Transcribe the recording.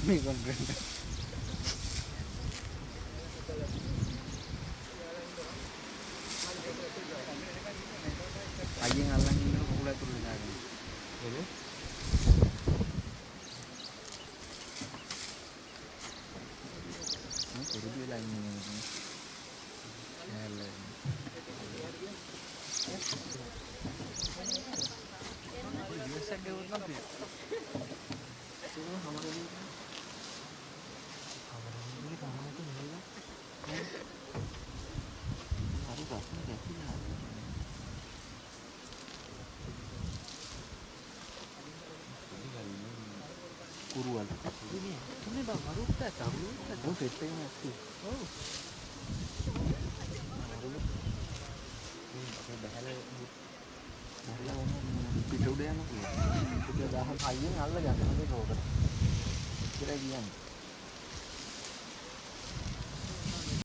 මේ කොම්ප්ලේන්ට් අයියෙන් අල්ලන් ඉන්න කුකුල ඇතුළේ දාගෙන එනේ පුරුදු වෙලා ඉන්නේ නේද यूएसए के उतना भी तो हमारे लिए खाना तो मिलेगा हमारी बात में कैसी है कुरुवाल तुमने बाबा रुकता है काम वो फेंकते हैं ऐसे बहले පිට උඩ යනකොට ඒක 1000 අයියෙන් අල්ල ගන්න හදේ කෝකට කියලා කියන්නේ